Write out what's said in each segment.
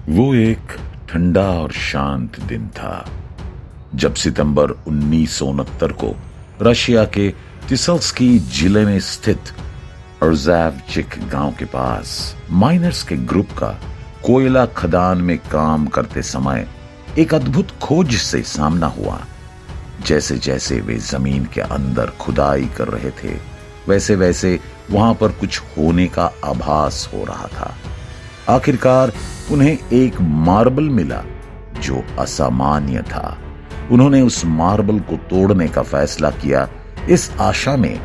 वो एक ठंडा और शांत दिन था जब सितंबर 1969 को रशिया के टिसल्स्की जिले में स्थित अर्जावचिक गांव के पास माइनर्स के ग्रुप का कोयला खदान में काम करते समय एक अद्भुत खोज से सामना हुआ। जैसे जैसे वे जमीन के अंदर खुदाई कर रहे थे वैसे वैसे वहां पर कुछ होने का आभास हो रहा था। आखिरकार उन्हें एक मार्बल मिला जो असामान्य था। उन्होंने उस मार्बल को तोड़ने का फैसला किया इस आशा में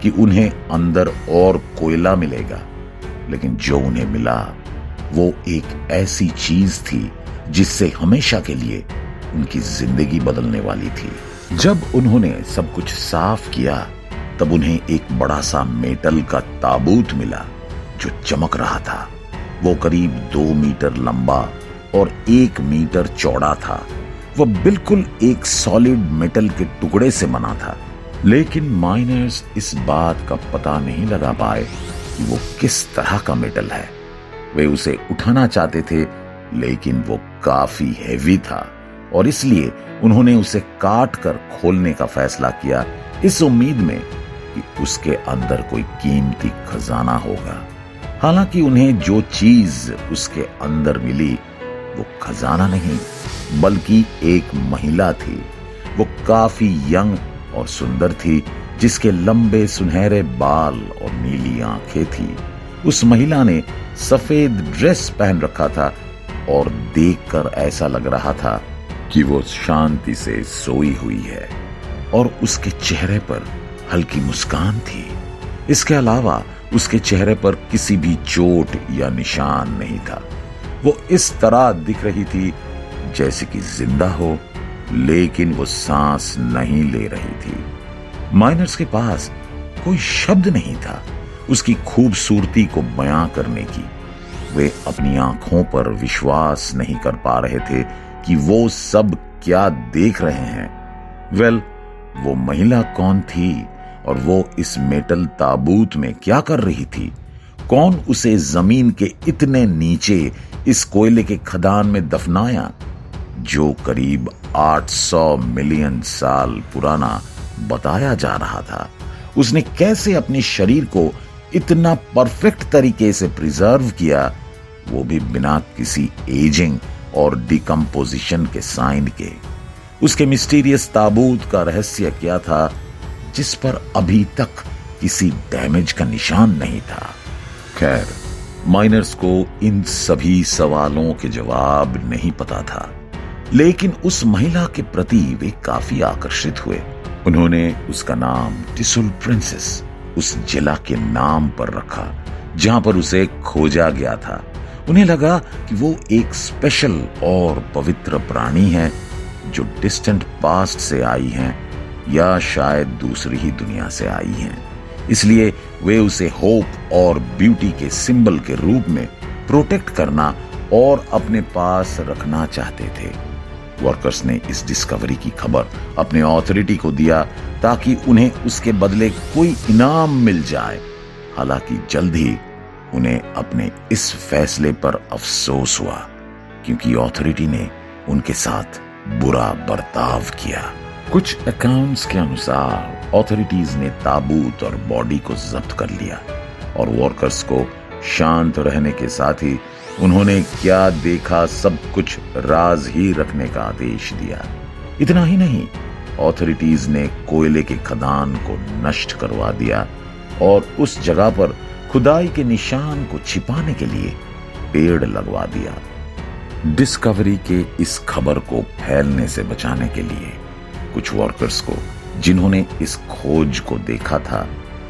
कि उन्हें अंदर और कोयला मिलेगा, लेकिन जो उन्हें मिला वो एक ऐसी चीज थी जिससे हमेशा के लिए उनकी जिंदगी बदलने वाली थी। जब उन्होंने सब कुछ साफ किया तब उन्हें एक बड़ा सा मेटल का ताबूत मिला जो चमक रहा था। वो करीब 2 मीटर लंबा और 1 मीटर चौड़ा था। वह बिल्कुल एक सॉलिड मेटल के टुकड़े से बना था, लेकिन माइनर्स इस बात का पता नहीं लगा पाए कि वो किस तरह का मेटल है। वे उसे उठाना चाहते थे, लेकिन वो काफी हैवी था और इसलिए उन्होंने उसे काट कर खोलने का फैसला किया, इस उम्मीद में कि उसके अंदर कोई कीमती खजाना होगा। हालांकि उन्हें जो चीज उसके अंदर मिली वो खजाना नहीं बल्कि एक महिला थी। वो काफी यंग और सुंदर थी, जिसके लंबे सुनहरे बाल और नीली आंखें थी। उस महिला ने सफेद ड्रेस पहन रखा था और देखकर ऐसा लग रहा था कि वो शांति से सोई हुई है और उसके चेहरे पर हल्की मुस्कान थी। इसके अलावा उसके चेहरे पर किसी भी चोट या निशान नहीं था। वो इस तरह दिख रही थी जैसे कि जिंदा हो, लेकिन वो सांस नहीं ले रही थी। माइनर्स के पास कोई शब्द नहीं था उसकी खूबसूरती को बयां करने की। वे अपनी आंखों पर विश्वास नहीं कर पा रहे थे कि वो सब क्या देख रहे हैं। वो महिला कौन थी और वो इस मेटल ताबूत में क्या कर रही थी? कौन उसे जमीन के इतने नीचे इस कोयले के खदान में दफनाया जो करीब 800 मिलियन साल पुराना बताया जा रहा था? उसने कैसे अपने शरीर को इतना परफेक्ट तरीके से प्रिजर्व किया, वो भी बिना किसी एजिंग और डिकम्पोजिशन के साइन के? उसके मिस्टीरियस ताबूत का रहस्य क्या था जिस पर अभी तक किसी डैमेज का निशान नहीं था? खैर, माइनर्स को इन सभी सवालों के जवाब नहीं पता था, लेकिन उस महिला के प्रति वे काफी आकर्षित हुए। उन्होंने उसका नाम टिसुल प्रिंसेस उस जिला के नाम पर रखा जहां पर उसे खोजा गया था। उन्हें लगा कि वो एक स्पेशल और पवित्र प्राणी है जो डिस्टेंट पास्ट से आई हैं या शायद दूसरी ही दुनिया से आई हैं। इसलिए वे उसे होप और ब्यूटी के सिंबल के रूप में प्रोटेक्ट करना और अपने पास रखना चाहते थे। वर्कर्स ने इस डिस्कवरी की खबर अपने अथॉरिटी को दिया ताकि उन्हें उसके बदले कोई इनाम मिल जाए। हालांकि जल्द ही उन्हें अपने इस फैसले पर अफसोस हुआ, क्योंकि अथॉरिटी ने उनके साथ बुरा बर्ताव किया। कुछ अकाउंट्स के अनुसार अथॉरिटीज ने ताबूत और बॉडी को जब्त कर लिया और वर्कर्स को शांत रहने के साथ ही उन्होंने क्या देखा सब कुछ राज ही रखने का आदेश दिया। इतना ही नहीं, अथॉरिटीज ने कोयले के खदान को नष्ट करवा दिया और उस जगह पर खुदाई के निशान को छिपाने के लिए पेड़ लगवा दिया। डिस्कवरी के इस खबर को फैलने से बचाने के लिए कुछ वर्कर्स को, जिन्होंने इस खोज को देखा था,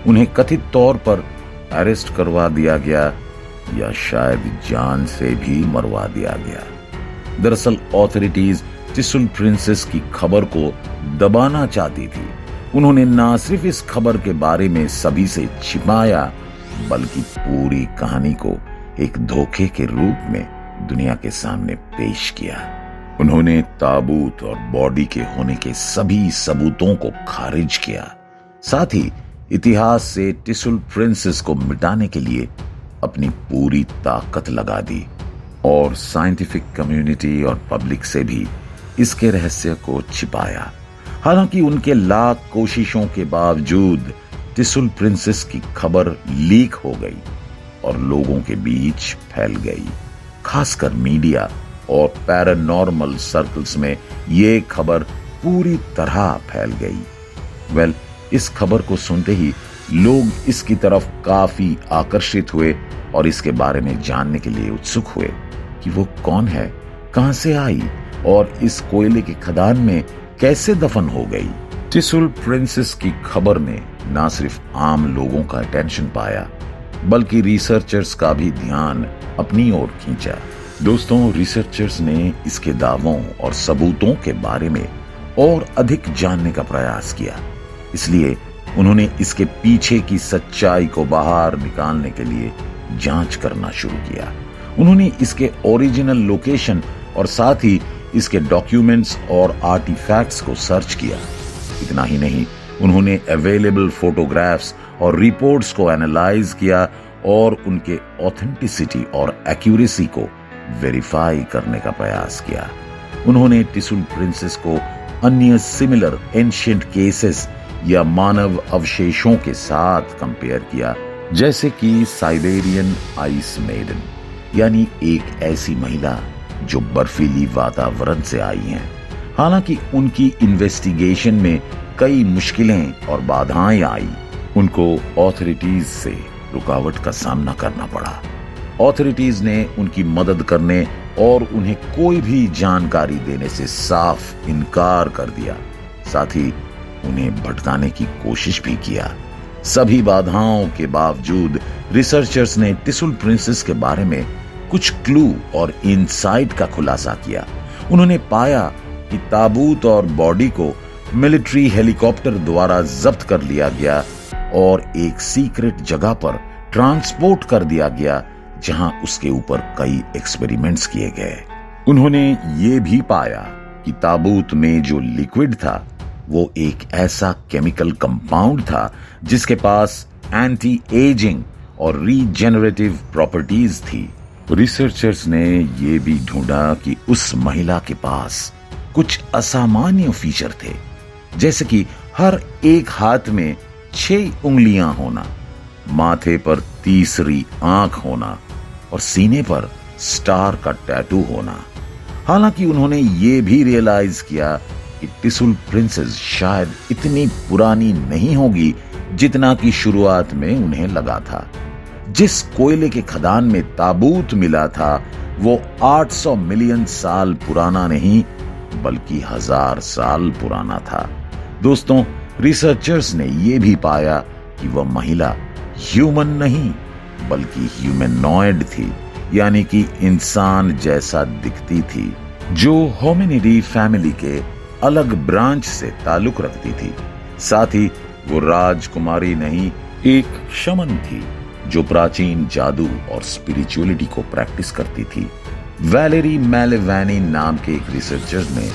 उन्हें कथित तौर पर अरेस्ट करवा दिया गया या शायद जान से भी मरवा दिया गया। दरअसल अथॉरिटीज टिसुल प्रिंसेस की खबर को दबाना चाहती थी। उन्होंने ना सिर्फ इस खबर के बारे में सभी से छिपाया, बल्कि पूरी कहानी को एक धोखे के रूप में दुनिया के सामने पेश किया। उन्होंने ताबूत और बॉडी के होने के सभी सबूतों को खारिज किया। साथ ही इतिहास से टिसुल प्रिंसेस को मिटाने के लिए अपनी पूरी ताकत लगा दी। और साइंटिफिक कम्युनिटी और पब्लिक से भी इसके रहस्य को छिपाया। हालांकि उनके लाख कोशिशों के बावजूद टिसुल प्रिंसेस की खबर लीक हो गई और लोगों के बीच फैल गई। खासकर मीडिया और पैरानॉर्मल सर्कल्स में ये खबर पूरी तरह फैल गई। इस खबर को सुनते ही लोग इसकी तरफ काफी आकर्षित हुए और इसके बारे में जानने के लिए उत्सुक हुए कि वो कौन है, कहां से आई और इस कोयले की खदान में कैसे दफन हो गई। टिसुल प्रिंसेस की खबर ने न सिर्फ आम लोगों का अटेंशन पाया बल्कि रिसर्चर्स का भी ध्यान अपनी ओर खींचा। दोस्तों, रिसर्चर्स ने इसके दावों और सबूतों के बारे में और अधिक जानने का प्रयास किया। इसलिए उन्होंने इसके पीछे की सच्चाई को बाहर निकालने के लिए जांच करना शुरू किया। उन्होंने इसके ओरिजिनल लोकेशन और साथ ही इसके डॉक्यूमेंट्स और आर्टिफैक्ट्स को सर्च किया। इतना ही नहीं, उन्होंने अवेलेबल फोटोग्राफ्स और रिपोर्ट्स को एनालाइज किया और उनके ऑथेंटिसिटी और एक्यूरेसी को वेरीफाई करने का प्रयास किया। उन्होंने टिसुल प्रिंसेस को अन्य सिमिलर एंशिएंट केसेस या मानव अवशेषों के साथ कंपेयर किया, जैसे कि साइबेरियन आइस मेडन, यानी एक ऐसी महिला जो बर्फीली वातावरण से आई हैं। हालांकि उनकी इन्वेस्टिगेशन में कई मुश्किलें और बाधाएं आई। उनको ऑथोरिटीज से रुकावट का सामना करना पड़ा। ऑथोरिटीज ने उनकी मदद करने और उन्हें कोई भी जानकारी देने से साफ इनकार कर दिया। साथ ही उन्हें भटकाने की कोशिश भी किया। सभी बाधाओं के बावजूद रिसर्चर्स ने टिसुल प्रिंसेस के बारे में कुछ क्लू और इनसाइट का खुलासा किया। उन्होंने पाया कि ताबूत और बॉडी को मिलिट्री हेलीकॉप्टर द्वारा जब्त कर लिया गया और एक सीक्रेट जगह पर ट्रांसपोर्ट कर दिया गया, जहां उसके ऊपर कई एक्सपेरिमेंट्स किए गए। उन्होंने ये भी पाया कि ताबूत में जो लिक्विड था वो एक ऐसा केमिकल कंपाउंड था जिसके पास एंटी एजिंग और रीजेनरेटिव प्रॉपर्टीज थी। रिसर्चर्स ने ये भी ढूंढा कि उस महिला के पास कुछ असामान्य फीचर थे, जैसे कि हर एक हाथ में 6 उंगलियां होना, माथे पर तीसरी आंख होना और सीने पर स्टार का टैटू होना। हालांकि उन्होंने ये भी रियलाइज किया कि टिसुल प्रिंसेस शायद इतनी पुरानी नहीं होगी जितना कि शुरुआत में उन्हें लगा था। जिस कोयले के खदान में ताबूत मिला था वो 800 मिलियन साल पुराना नहीं बल्कि 1000 साल पुराना था। दोस्तों, रिसर्चर्स ने यह भी पाया कि वह महिला ह्यूमन नहीं बल्कि ह्यूमनॉइड थी, यानी कि इंसान जैसा दिखती थी, जो होमिनिडी फैमिली के अलग ब्रांच से ताल्लुक रखती थी। साथ ही वो राजकुमारी नहीं, एक शमन थी जो प्राचीन जादू और स्पिरिचुअलिटी को प्रैक्टिस करती थी। वैलेरी मैलेवानी नाम के एक रिसर्चर ने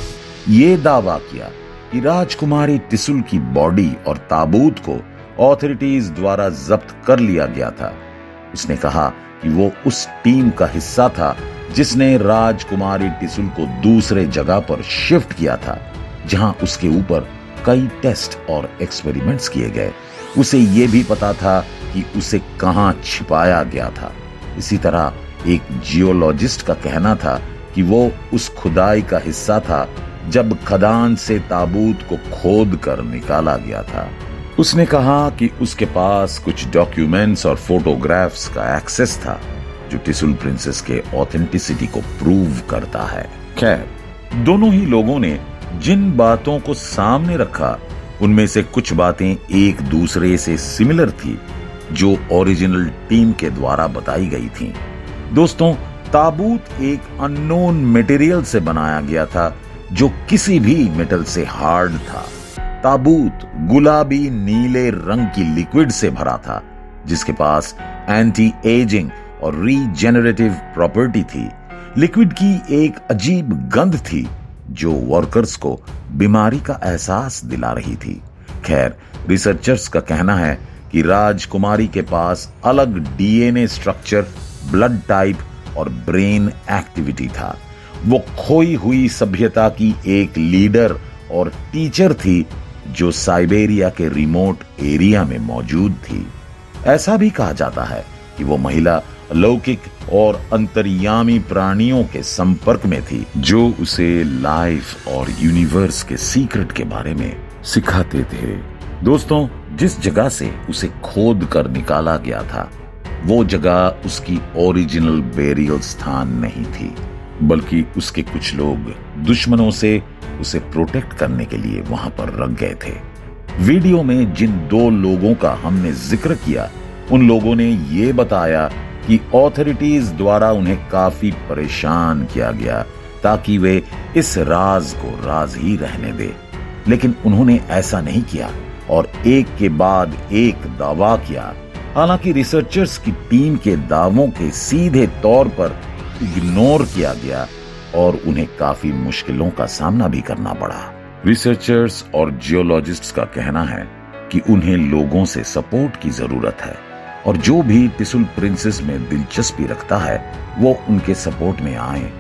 यह दावा किया कि राजकुमारी टिसुल की बॉडी और ताबूत को ऑथोरिटीज द्वारा जब्त कर लिया गया था। उसने कहा कि वो उस टीम का हिस्सा था जिसने राजकुमारी टिसुल को दूसरे जगह पर शिफ्ट किया था, जहां उसके ऊपर कई टेस्ट और एक्सपेरिमेंट्स किए गए। उसे यह भी पता था कि उसे कहां छिपाया गया था। इसी तरह एक जियोलॉजिस्ट का कहना था कि वो उस खुदाई का हिस्सा था जब खदान से ताबूत को खोद कर निकाला गया था। उसने कहा कि उसके पास कुछ डॉक्यूमेंट्स और फोटोग्राफ्स का एक्सेस था जो टिसुल प्रिंसेस के ऑथेंटिसिटी को प्रूव करता है। खैर, दोनों ही लोगों ने जिन बातों को सामने रखा उनमें से कुछ बातें एक दूसरे से सिमिलर थी जो ओरिजिनल टीम के द्वारा बताई गई थीं। दोस्तों, ताबूत एक अननोन मटेरियल से बनाया गया था जो किसी भी मेटल से हार्ड था। ताबूत गुलाबी नीले रंग की लिक्विड से भरा था जिसके पास एंटी एजिंग और रीजेनरेटिव प्रॉपर्टी थी। लिक्विड की एक अजीब गंध थी जो वर्कर्स को बीमारी का एहसास दिला रही थी। खैर, रिसर्चर्स का कहना है कि राजकुमारी के पास अलग डीएनए स्ट्रक्चर, ब्लड टाइप और ब्रेन एक्टिविटी था। वो खोई हुई सभ्यता की एक लीडर और टीचर थी जो साइबेरिया के रिमोट एरिया में मौजूद थी। ऐसा भी कहा जाता है कि वो महिला अलौकिक और अंतर्यामी प्राणियों के संपर्क में थी जो उसे लाइफ और यूनिवर्स के सीक्रेट के बारे में सिखाते थे। दोस्तों, जिस जगह से उसे खोद कर निकाला गया था वो जगह उसकी ओरिजिनल बेरियल स्थान नहीं थी, बल्कि उसके कुछ लोग दुश्मनों से उसे प्रोटेक्ट करने के लिए वहां पर रख गए थे। वीडियो में जिन 2 लोगों का हमने जिक्र किया, उन लोगों ने ये बताया कि ऑथोरिटीज द्वारा उन्हें काफी परेशान किया गया ताकि वे इस राज को राज ही रहने दे, लेकिन उन्होंने ऐसा नहीं किया और एक के बाद एक दावा किया। हालांकि रिसर्चर्स की टीम के दावों के सीधे तौर पर इग्नोर किया गया और उन्हें काफी मुश्किलों का सामना भी करना पड़ा। रिसर्चर्स और जियोलॉजिस्ट्स का कहना है कि उन्हें लोगों से सपोर्ट की जरूरत है और जो भी टिसुल प्रिंसेस में दिलचस्पी रखता है वो उनके सपोर्ट में आए,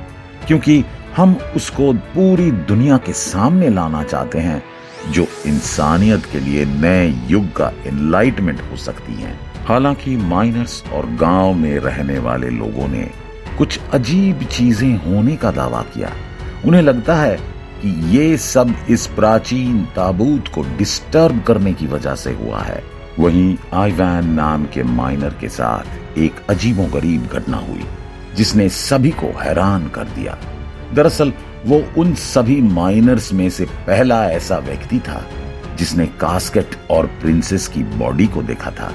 क्योंकि हम उसको पूरी दुनिया के सामने लाना चाहते हैं जो इंसानियत के लिए नए युग का एनलाइटमेंट हो सकती है। हालांकि माइनर्स और गांव में रहने वाले लोगों ने कुछ अजीब चीजें होने का दावा किया। उन्हें लगता है कि ये सब इस प्राचीन ताबूत को डिस्टर्ब करने की वजह से हुआ है। वहीं आइवान नाम के माइनर के साथ एक अजीबोगरीब घटना हुई जिसने सभी को हैरान कर दिया। दरअसल वो उन सभी माइनर्स में से पहला ऐसा व्यक्ति था जिसने कास्केट और प्रिंसेस की बॉडी को देखा था।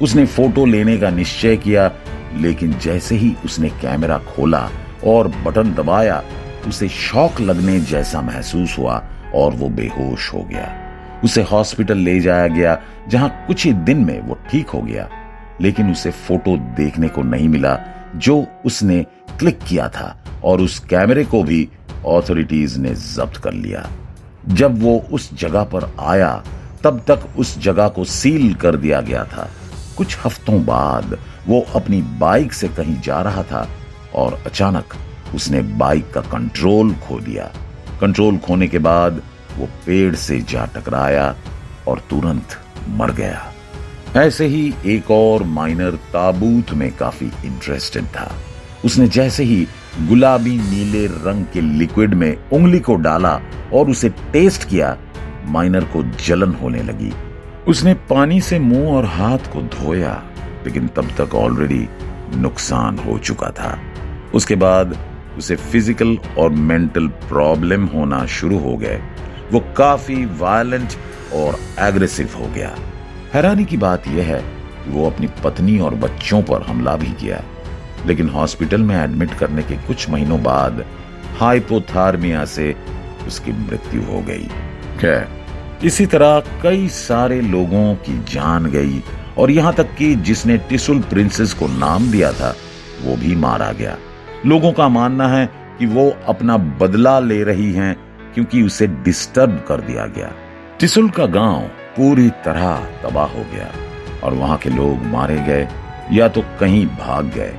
उसने फोटो लेने का निश्चय किया, लेकिन जैसे ही उसने कैमरा खोला और बटन दबाया उसे शॉक लगने जैसा महसूस हुआ और वो बेहोश हो गया। उसे हॉस्पिटल ले जाया गया जहां कुछ ही दिन में वो ठीक हो गया, लेकिन उसे फोटो देखने को नहीं मिला जो उसने क्लिक किया था और उस कैमरे को भी ऑथोरिटीज ने जब्त कर लिया। जब वो उस जगह पर आया तब तक उस जगह को सील कर दिया गया था। कुछ हफ्तों बाद वो अपनी बाइक से कहीं जा रहा था और अचानक उसने बाइक का कंट्रोल खो दिया। कंट्रोल खोने के बाद वो पेड़ से जा टकराया और तुरंत मर गया। ऐसे ही एक और माइनर ताबूत में काफी इंटरेस्टेड था। उसने जैसे ही गुलाबी नीले रंग के लिक्विड में उंगली को डाला और उसे टेस्ट किया, माइनर को जलन होने लगी। उसने पानी से मुंह और हाथ को धोया, लेकिन तब तक ऑलरेडी नुकसान हो चुका था। उसके बाद उसे फिजिकल और मेंटल प्रॉब्लम होना शुरू हो गए। वो काफी वायलेंट और एग्रेसिव हो गया। हैरानी की बात यह है कि वो अपनी पत्नी और बच्चों पर हमला भी किया, लेकिन हॉस्पिटल में एडमिट करने के कुछ महीनों बाद हाइपोथार्मिया से उसकी मृत्यु हो गई। खैर, इसी तरह कई सारे लोगों की जान गई और यहां तक कि जिसने टिसुल प्रिंसेस को नाम दिया था वो भी मारा गया। लोगों का मानना है कि वो अपना बदला ले रही हैं क्योंकि उसे डिस्टर्ब कर दिया गया। टिसुल का गांव पूरी तरह तबाह हो गया और वहां के लोग मारे गए या तो कहीं भाग गए।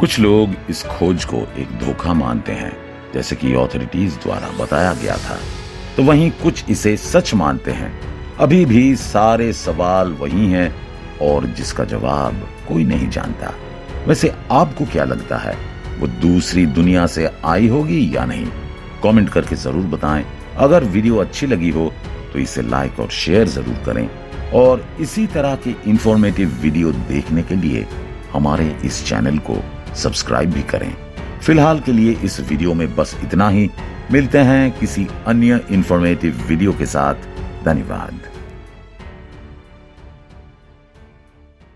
कुछ लोग इस खोज को एक धोखा मानते हैं, जैसे कि ऑथोरिटीज द्वारा बताया गया था, तो वहीं कुछ इसे सच मानते हैं। अभी भी सारे सवाल वही हैं और जिसका जवाब कोई नहीं जानता। वैसे आपको क्या लगता है, वो दूसरी दुनिया से आई होगी या नहीं? कमेंट करके जरूर बताएं। अगर वीडियो अच्छी लगी हो तो इसे लाइक और शेयर जरूर करें और इसी तरह के इंफॉर्मेटिव वीडियो देखने के लिए हमारे इस चैनल को सब्सक्राइब भी करें। फिलहाल के लिए इस वीडियो में बस इतना ही। मिलते हैं किसी अन्य इंफॉर्मेटिव वीडियो के साथ। धन्यवाद।